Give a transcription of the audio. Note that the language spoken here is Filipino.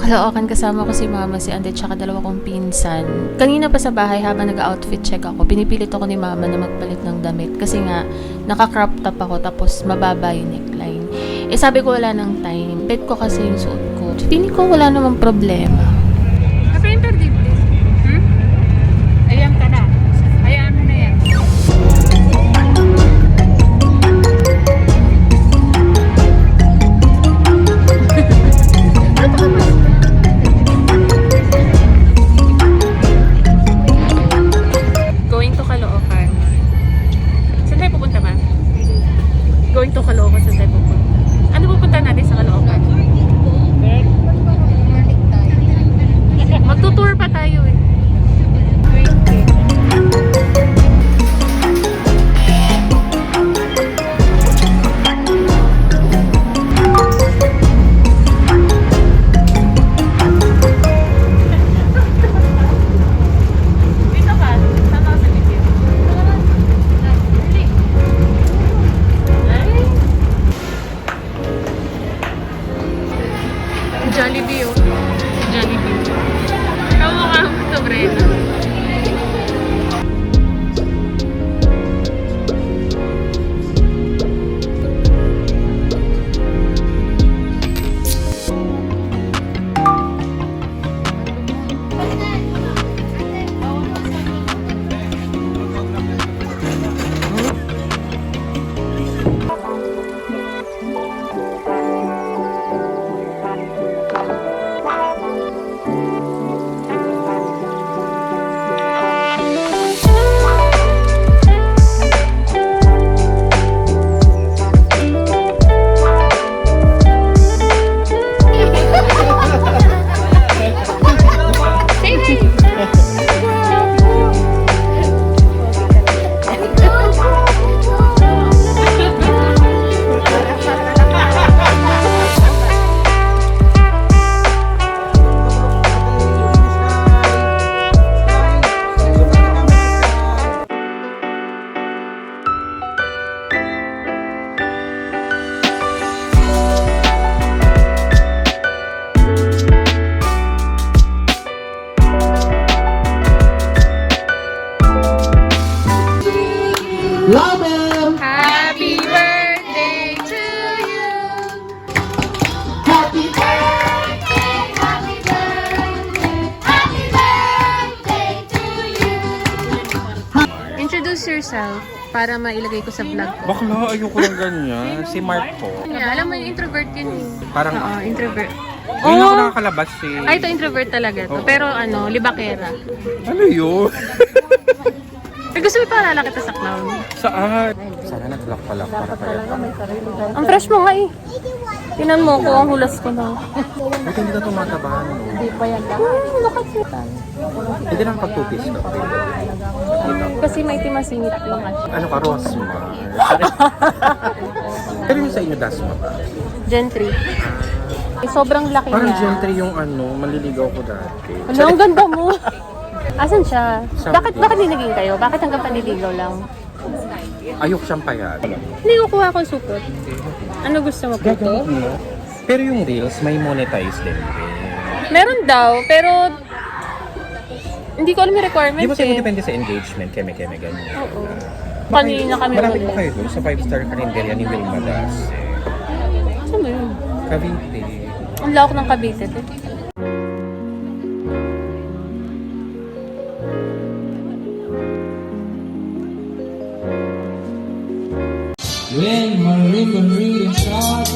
Caloocan kasama ko si mama, si ate, tsaka dalawa kong pinsan. Kanina pa sa bahay habang nag-outfit check ako, pinipilit ako ni mama na magpalit ng damit. Kasi nga, naka-crop top ako tapos mababa yung neckline. Eh sabi ko wala nang time. Bet ko kasi yung suot ko. Feeling ko wala namang problema. Kasi imperdible. Ayan ka na. Ayan mo na yan. Going to Caloocan. Saan tayo pupunta, ma? Going to Caloocan, saan tayo pupunta? Ano pupunta natin sa Caloocan? Magtutour pa tayo eh. Jollibee oh. Jollibee. Kamukha mo ito, Brena. Love Happy birthday to you. Happy Happy birthday to you. Introduce yourself para mailagay ko sa vlog ko. Bakla, ayoko lang ganyan. Si Mark po. Yeah, alam mo yung introvert yun eh. Parang, Oo, introvert. hindi na ako nakakalabas eh. Ay, ito introvert talaga to. Oo. Pero ano, libakera. Ano yun? Eh, gusto mo ipaalala kita sa clown? Saan? Sana nag-lock pala para kaya. Ang fresh mo nga eh. Tinan mo ko, ang hulas ko na. Buti hindi ka tumatabahan. No? Hindi pa yan lahat. Hindi na pagtupis no? Kasi may timasingit ko. Ano ka, Rosmar? Pero yung sa inyo, Dasma ba? Gen 3. Eh, sobrang laki Parang niya. gentry yung ano, maliligaw ko dati. Ano, ang ganda mo. Asan siya? Saudi. Bakit dinaging kayo? Bakit hanggang panliligaw lang? Ayok siyang payat. Hindi ko kuha akong supot. Ano gusto mo po? Gagamit mo. Pero yung Reels, may monetize din. Meron daw, pero hindi ko alam yung Di requirements ba sa'yo eh. depende sa engagement, keme-keme ganyan. Oo. Kanina kami Malapit ulit. pa kayo dun sa 5-star karinderya ni Wilma Das. Saan ba yun? Cavite. Ang lawak ng Cavite. Eh. When my ribbon reading starts